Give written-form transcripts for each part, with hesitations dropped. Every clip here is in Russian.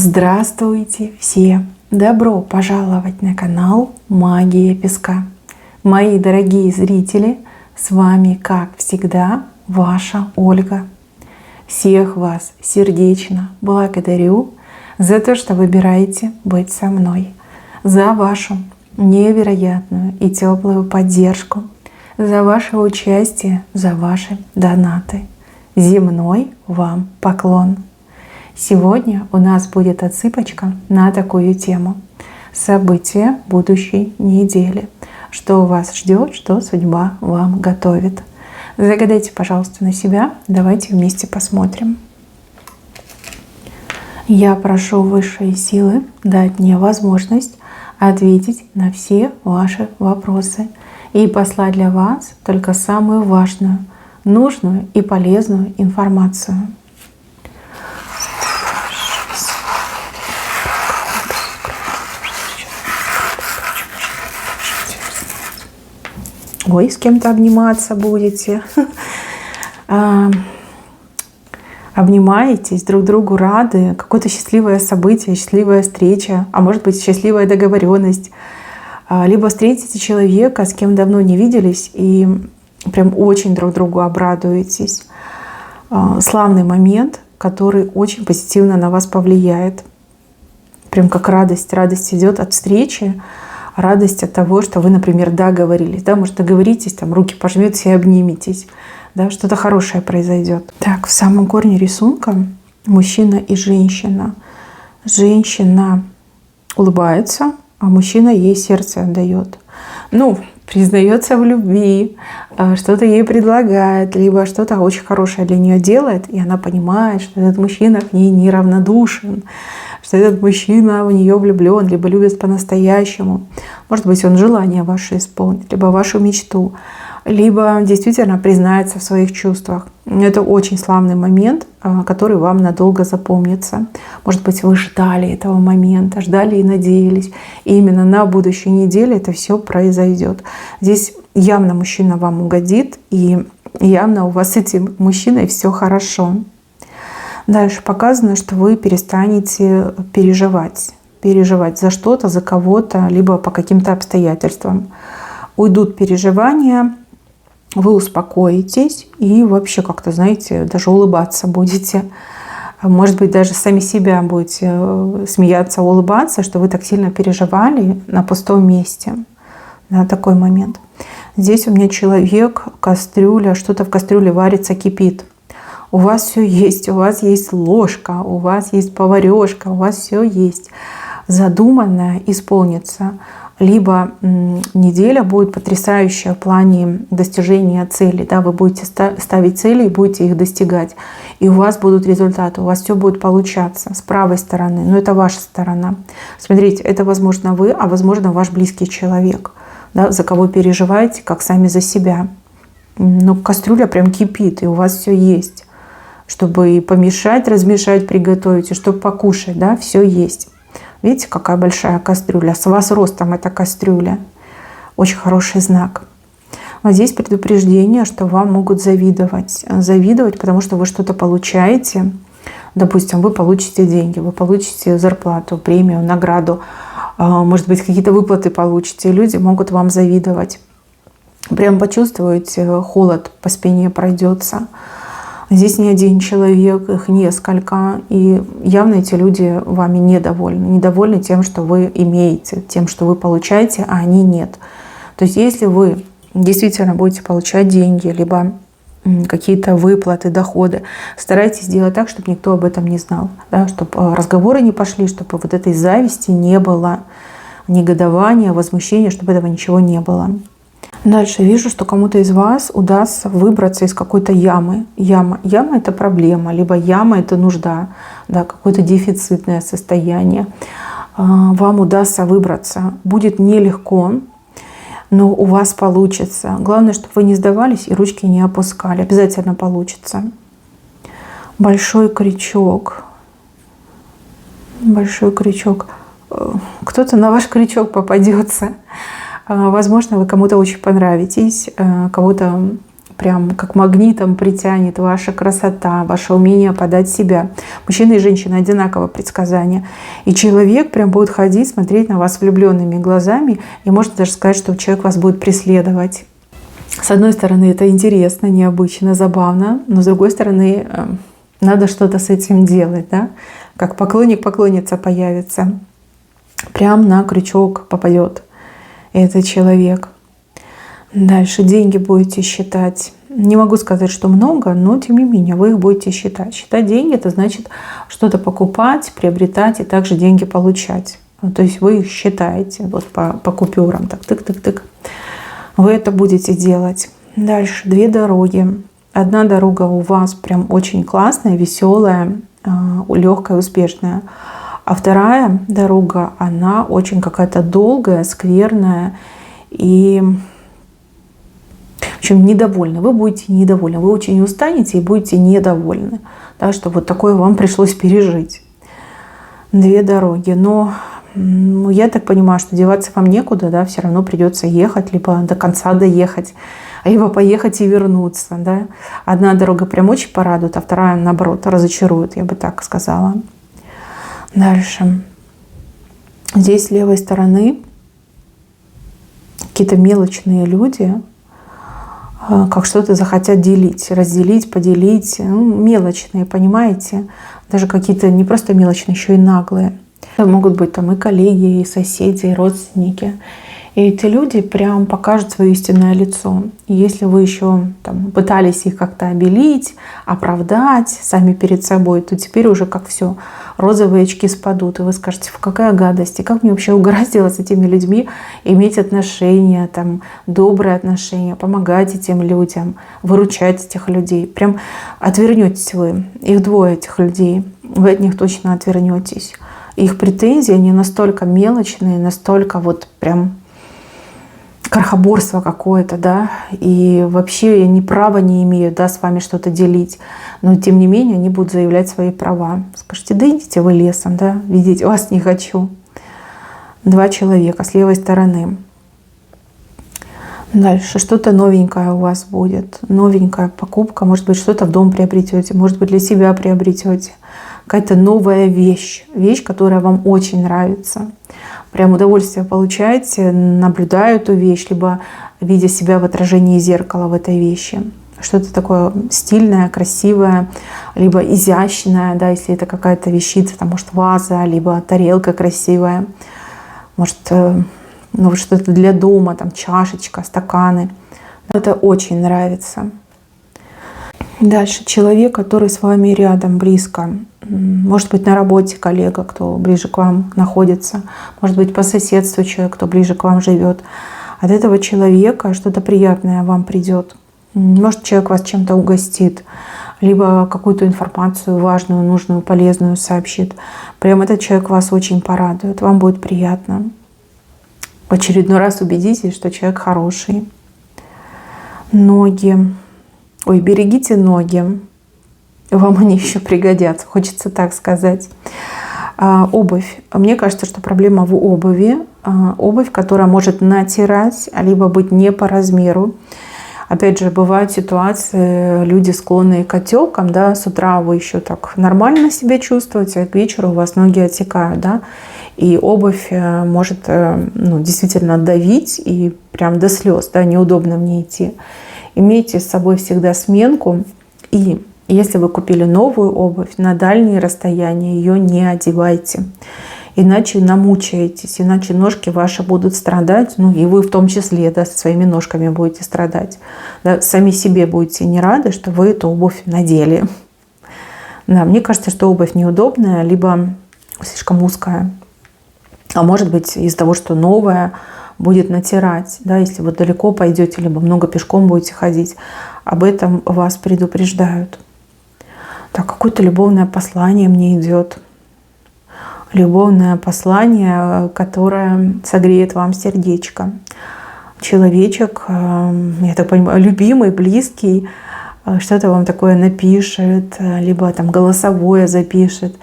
Здравствуйте все! Добро пожаловать на канал Магия Песка. Мои дорогие зрители, с вами, как всегда, ваша Ольга. Всех вас сердечно благодарю за то, что выбираете быть со мной, за вашу невероятную и теплую поддержку, за ваше участие, за ваши донаты. Земной вам поклон! Сегодня у нас будет отсыпочка на такую тему. События будущей недели. Что вас ждет, что судьба вам готовит. Загадайте, пожалуйста, на себя. Давайте вместе посмотрим. Я прошу высшие силы дать мне возможность ответить на все ваши вопросы и послать для вас только самую важную, нужную и полезную информацию. Ой, с кем-то обниматься будете. Обнимаетесь, друг другу рады. Какое-то счастливое событие, счастливая встреча, а может быть счастливая договоренность. Либо встретите человека, с кем давно не виделись, и прям очень друг другу обрадуетесь. Славный момент, который очень позитивно на вас повлияет. Прям как радость. Радость идет от встречи. Радость от того, что вы, например, договорились. Да, может, договоритесь, там, руки пожмете и обниметесь. Да, что-то хорошее произойдет. Так, в самом корне рисунка мужчина и женщина. Женщина улыбается, а мужчина ей сердце отдает. Ну, признается в любви, что-то ей предлагает, либо что-то очень хорошее для нее делает, и она понимает, что этот мужчина к ней неравнодушен, что этот мужчина в нее влюблен, либо любит по-настоящему. Может быть, он желание ваше исполнит, либо вашу мечту, либо действительно признается в своих чувствах. Это очень славный момент, который вам надолго запомнится. Может быть, вы ждали этого момента, ждали и надеялись. И именно на будущей неделе это все произойдет. Здесь явно мужчина вам угодит, и явно у вас с этим мужчиной все хорошо. Дальше показано, что вы перестанете переживать за что-то, за кого-то, либо по каким-то обстоятельствам. Уйдут переживания, вы успокоитесь и вообще как-то, знаете, даже улыбаться будете. Может быть, даже сами себя будете смеяться, улыбаться, что вы так сильно переживали на пустом месте. На такой момент. Здесь у меня человек, кастрюля, что-то в кастрюле варится, кипит. У вас все есть, у вас есть ложка, у вас есть поварешка, у вас все есть. Задуманное исполнится. Либо неделя будет потрясающая в плане достижения цели. Да, вы будете ставить цели и будете их достигать. И у вас будут результаты, у вас все будет получаться с правой стороны. Но это ваша сторона. Смотрите, это возможно вы, а возможно ваш близкий человек, да, за кого переживаете, как сами за себя. Но кастрюля прям кипит, и у вас все есть. Чтобы и помешать, размешать, приготовить, и чтобы покушать, да, все есть. Видите, какая большая кастрюля. С вас ростом эта кастрюля. Очень хороший знак. Вот здесь предупреждение, что вам могут завидовать. Завидовать, потому что вы что-то получаете. Допустим, вы получите деньги, вы получите зарплату, премию, награду. Может быть, какие-то выплаты получите. И люди могут вам завидовать. Прям почувствуете, холод по спине пройдется. Здесь не один человек, их несколько. И явно эти люди вами недовольны. Недовольны тем, что вы имеете, тем, что вы получаете, а они нет. То есть если вы действительно будете получать деньги, либо какие-то выплаты, доходы, старайтесь сделать так, чтобы никто об этом не знал. Да, чтобы разговоры не пошли, чтобы вот этой зависти не было, негодования, возмущения, чтобы этого ничего не было. Дальше вижу, что кому-то из вас удастся выбраться из какой-то ямы. Яма — это проблема, либо яма — это нужда, да, какое-то дефицитное состояние. Вам удастся выбраться. Будет нелегко, но у вас получится. Главное, чтобы вы не сдавались и ручки не опускали. Обязательно получится. Большой крючок. Большой крючок. Кто-то на ваш крючок попадется. Возможно, вы кому-то очень понравитесь, кого-то прям как магнитом притянет ваша красота, ваше умение подать себя. Мужчина и женщина одинаково предсказания. И человек прям будет ходить, смотреть на вас влюбленными глазами, и можно даже сказать, что человек вас будет преследовать. С одной стороны, это интересно, необычно, забавно, но с другой стороны, надо что-то с этим делать, да? Как поклонник-поклонница появится, прям на крючок попадет этот человек. Дальше деньги будете считать. Не могу сказать, что много, но тем не менее вы их будете считать. Считать деньги — это значит что-то покупать, приобретать и также деньги получать. То есть вы их считаете вот по купюрам. Так, тык-тык-тык. Вы это будете делать. Дальше 2 дороги. Одна дорога у вас прям очень классная, веселая, легкая, успешная. А вторая дорога, она очень какая-то долгая, скверная и, в общем, недовольны. Вы будете недовольны. Вы очень устанете и будете недовольны. Так что вот такое вам пришлось пережить. 2 дороги. Но я так понимаю, что деваться вам некуда, да, все равно придется ехать, либо до конца доехать, либо поехать и вернуться. Да. Одна дорога прям очень порадует, а вторая, наоборот, разочарует, я бы так сказала. Дальше. Здесь с левой стороны какие-то мелочные люди, как что-то захотят делить, разделить, поделить. Мелочные, понимаете? Даже какие-то не просто мелочные, еще и наглые. Это могут быть там и коллеги, и соседи, и родственники. И эти люди прям покажут свое истинное лицо. И если вы еще там пытались их как-то обелить, оправдать сами перед собой, то теперь уже как все, розовые очки спадут. И вы скажете, какая гадость, и как мне вообще угораздило с этими людьми иметь отношения, там, добрые отношения, помогать этим людям, выручать этих людей. Прям отвернетесь вы. Их 2 этих людей. Вы от них точно отвернетесь. Их претензии, они настолько мелочные, настолько вот прям крохоборство какое-то, да, и вообще они права не имеют, да, с вами что-то делить, но тем не менее они будут заявлять свои права. Скажите, да идите вы лесом, да, видеть вас не хочу. 2 человека с левой стороны. Дальше что-то новенькое у вас будет, новенькая покупка, может быть, что-то в дом приобретете, может быть, для себя приобретете. Какая-то новая вещь, которая вам очень нравится. Прям удовольствие получаете, наблюдая эту вещь, либо видя себя в отражении зеркала в этой вещи. Что-то такое стильное, красивое, либо изящное, да, если это какая-то вещица, там, может, ваза, либо тарелка красивая, может, ну, что-то для дома, там, чашечка, стаканы. Это очень нравится. Дальше человек, который с вами рядом, близко. Может быть, на работе коллега, кто ближе к вам находится. Может быть, по соседству человек, кто ближе к вам живет. От этого человека что-то приятное вам придет. Может, человек вас чем-то угостит, либо какую-то информацию важную, нужную, полезную сообщит. Прям этот человек вас очень порадует, вам будет приятно. В очередной раз убедитесь, что человек хороший. Ноги. Ой, берегите ноги. Вам они еще пригодятся, хочется так сказать. Обувь. Мне кажется, что проблема в обуви. Обувь, которая может натирать, либо быть не по размеру. Опять же, бывают ситуации, люди склонные к отекам, да, с утра вы еще так нормально себя чувствуете, а к вечеру у вас ноги отекают, да, и обувь может действительно давить и прям до слез, да, неудобно мне идти. Имейте с собой всегда сменку, и если вы купили новую обувь, на дальние расстояния ее не одевайте. Иначе намучаетесь, иначе ножки ваши будут страдать, ну и вы в том числе, да, со своими ножками будете страдать. Да, сами себе будете не рады, что вы эту обувь надели. Да, мне кажется, что обувь неудобная, либо слишком узкая. А может быть, из-за того, что новая, будет натирать. Да, если вы далеко пойдете, либо много пешком будете ходить, об этом вас предупреждают. Так, какое-то любовное послание мне идет. Любовное послание, которое согреет вам сердечко. Человечек, я так понимаю, любимый, близкий, что-то вам такое напишет, либо там голосовое запишет.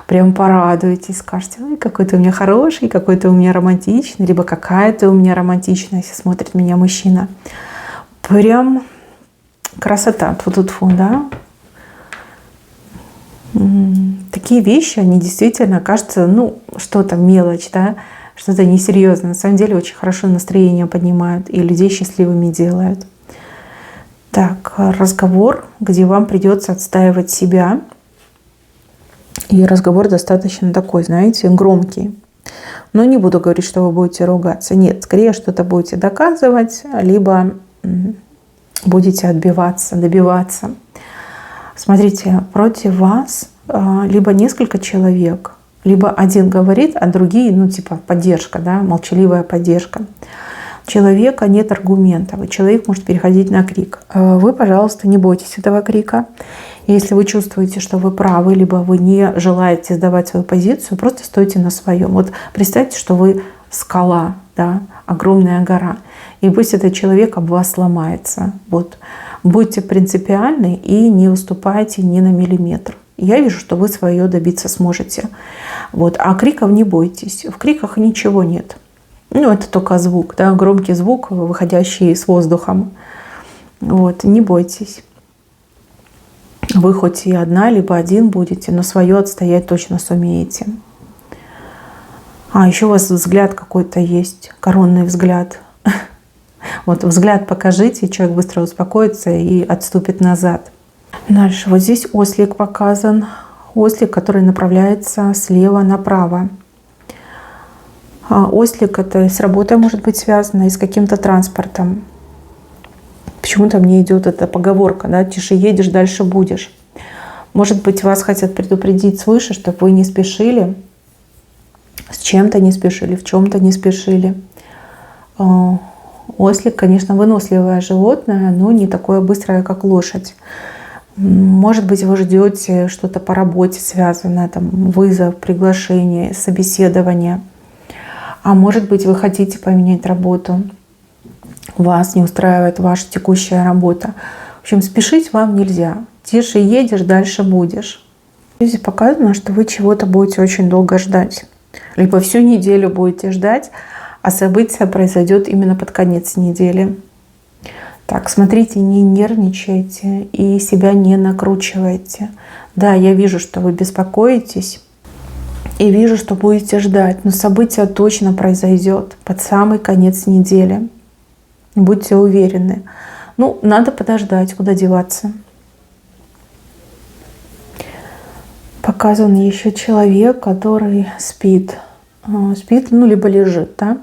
Прям порадуетесь, скажете, ой, какой ты у меня хороший, какой ты у меня романтичный, либо какая ты у меня романтичная, если смотрит меня мужчина. Прям Красота, тьфу-тьфу, да. Такие вещи, они действительно кажутся, ну, что-то мелочь, да, что-то несерьезное. На самом деле очень хорошо настроение поднимают и людей счастливыми делают. Так, разговор, где вам придется отстаивать себя. И разговор достаточно такой, знаете, громкий. Но не буду говорить, что вы будете ругаться. Нет, скорее что-то будете доказывать, либо будете отбиваться, добиваться. Смотрите, против вас либо несколько человек, либо один говорит, а другие, ну типа поддержка, да, молчаливая поддержка. У человека нет аргументов, и человек может переходить на крик. Вы, пожалуйста, не бойтесь этого крика. Если вы чувствуете, что вы правы, либо вы не желаете сдавать свою позицию, просто стойте на своем. Вот представьте, что вы скала, да, огромная гора, и пусть этот человек об вас сломается. Вот. Будьте принципиальны и не уступайте ни на миллиметр. Я вижу, что вы свое добиться сможете. Вот. А криков не бойтесь. В криках ничего нет. Ну, это только звук, да, громкий звук, выходящий с воздухом. Вот. Не бойтесь. Вы хоть и одна, либо один будете, но свое отстоять точно сумеете. А еще у вас взгляд какой-то есть, коронный взгляд. Вот взгляд покажите, человек быстро успокоится и отступит назад. Дальше вот здесь ослик показан. Ослик, который направляется слева направо. Ослик это с работой может быть связано и с каким-то транспортом. Почему-то мне идет эта поговорка, да, тише едешь, дальше будешь. Может быть, вас хотят предупредить свыше, чтобы вы не спешили, с чем-то не спешили, в чем-то не спешили. Ослик, конечно, выносливое животное, но не такое быстрое, как лошадь. Может быть, вы ждете что-то по работе связанное, там, вызов, приглашение, собеседование. А может быть, вы хотите поменять работу. Вас не устраивает ваша текущая работа. В общем, спешить вам нельзя. Тише едешь, дальше будешь. Здесь показано, что вы чего-то будете очень долго ждать. Либо всю неделю будете ждать, а событие произойдет именно под конец недели. Так, смотрите, не нервничайте и себя не накручивайте. Да, я вижу, что вы беспокоитесь и вижу, что будете ждать, но событие точно произойдет под самый конец недели. Будьте уверены. Ну, надо подождать, куда деваться. Показан еще человек, который спит. Спит, ну, либо лежит, да?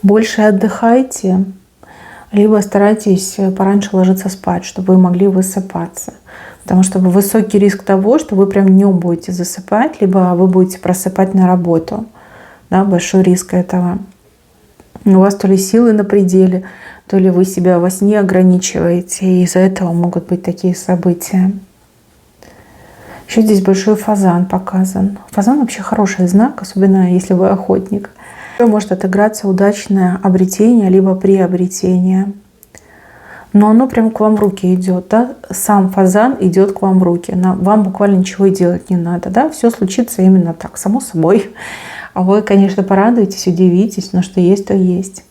Больше отдыхайте, либо старайтесь пораньше ложиться спать, чтобы вы могли высыпаться. Потому что высокий риск того, что вы прям днем будете засыпать, либо вы будете просыпать на работу. Да, большой риск этого. У вас то ли силы на пределе, то ли вы себя во сне ограничиваете, и из-за этого могут быть такие события. Еще здесь большой фазан показан. Фазан вообще хороший знак, особенно если вы охотник. Может отыграться удачное обретение, либо приобретение. Но оно прям к вам в руки идет. Да? Сам фазан идет к вам в руки. Вам буквально ничего и делать не надо. Да? Все случится именно так, само собой. А вы, конечно, порадуетесь, удивитесь, но что есть, то есть.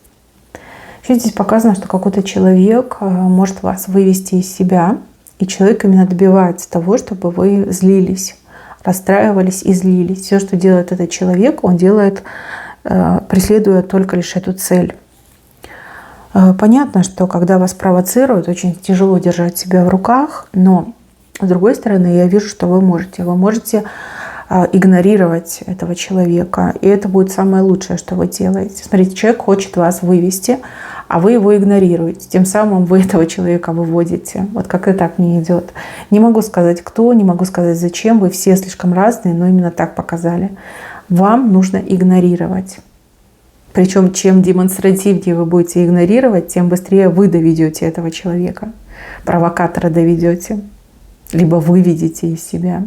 Еще здесь показано, что какой-то человек может вас вывести из себя. И человек именно добивается того, чтобы вы злились, расстраивались и злились. Все, что делает этот человек, он делает, преследуя только лишь эту цель. Понятно, что когда вас провоцируют, очень тяжело держать себя в руках, но с другой стороны, я вижу, что вы можете игнорировать этого человека, и это будет самое лучшее, что вы делаете. Смотрите, человек хочет вас вывести, а вы его игнорируете. Тем самым вы этого человека выводите. Вот как-то так мне идет. Не могу сказать кто, не могу сказать зачем. Вы все слишком разные, но именно так показали. Вам нужно игнорировать. Причем чем демонстративнее вы будете игнорировать, тем быстрее вы доведете этого человека. Провокатора доведете. Либо выведете из себя.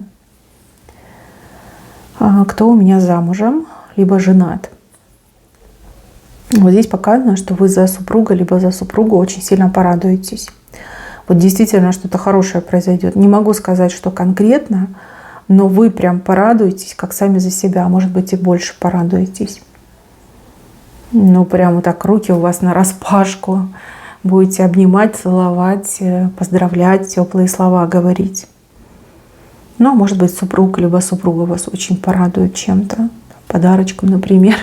Кто у меня замужем, либо женат. Вот здесь показано, что вы за супруга, либо за супругу очень сильно порадуетесь. Вот действительно что-то хорошее произойдет. Не могу сказать, что конкретно, но вы прям порадуетесь, как сами за себя. А может быть, и больше порадуетесь. Ну, прямо так руки у вас нараспашку. будете обнимать, целовать, поздравлять, теплые слова говорить. Ну, а может быть, супруг либо супруга вас очень порадует чем-то, подарочком, например.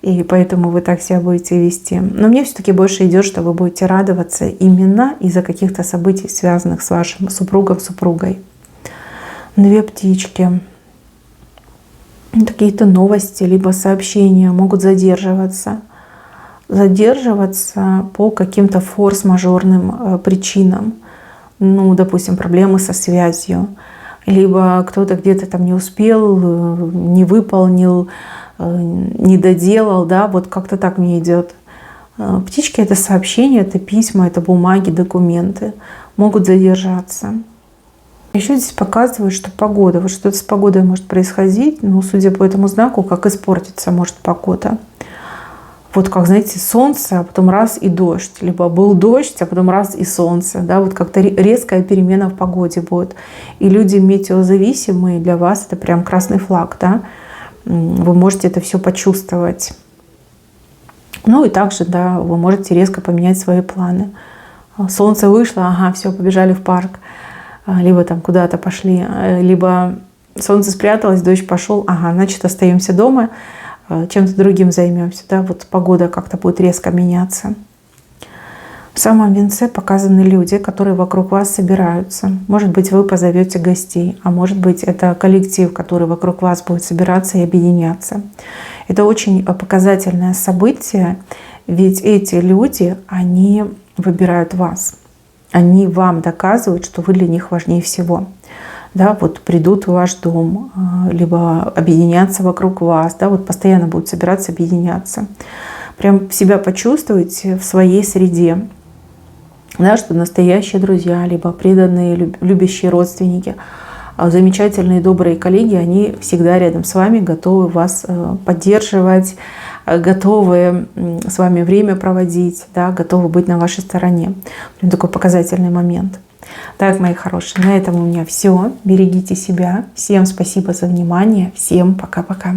И поэтому вы так себя будете вести. Но мне все-таки больше идет, что вы будете радоваться именно из-за каких-то событий, связанных с вашим супругом, супругой. 2 птички. Какие-то новости, либо сообщения могут задерживаться. Задерживаться по каким-то форс-мажорным причинам. Ну, допустим, проблемы со связью. Либо кто-то где-то там не успел, не выполнил, не доделал, да, вот как-то так мне идет. Птички — это сообщения, это письма, это бумаги, документы. Могут задержаться. Еще здесь показывают, что погода, вот что-то с погодой может происходить, но судя по этому знаку, как испортиться может погода. Вот как, знаете, солнце, а потом раз и дождь. Либо был дождь, а потом раз и солнце. Да, вот как-то резкая перемена в погоде будет. И люди метеозависимые, для вас это прям красный флаг, да. Вы можете это все почувствовать. Ну и также, да, вы можете резко поменять свои планы. Солнце вышло, ага, все, побежали в парк. Либо там куда-то пошли. Либо солнце спряталось, дождь пошел, ага, значит, остаемся дома, чем-то другим займемся. Да, вот погода как-то будет резко меняться. В самом венце показаны люди, которые вокруг вас собираются. Может быть, вы позовете гостей, а может быть, это коллектив, который вокруг вас будет собираться и объединяться. Это очень показательное событие, ведь эти люди, они выбирают вас. Они вам доказывают, что вы для них важнее всего. Да, вот придут в ваш дом, либо объединятся вокруг вас, да, вот постоянно будут собираться, объединяться. Прям себя почувствуйте в своей среде, да, что настоящие друзья, либо преданные, любящие родственники, замечательные, добрые коллеги, они всегда рядом с вами, готовы вас поддерживать, готовы с вами время проводить, да, готовы быть на вашей стороне. Прям такой показательный момент. Так, мои хорошие, на этом у меня все. Берегите себя. Всем спасибо за внимание. Всем пока-пока.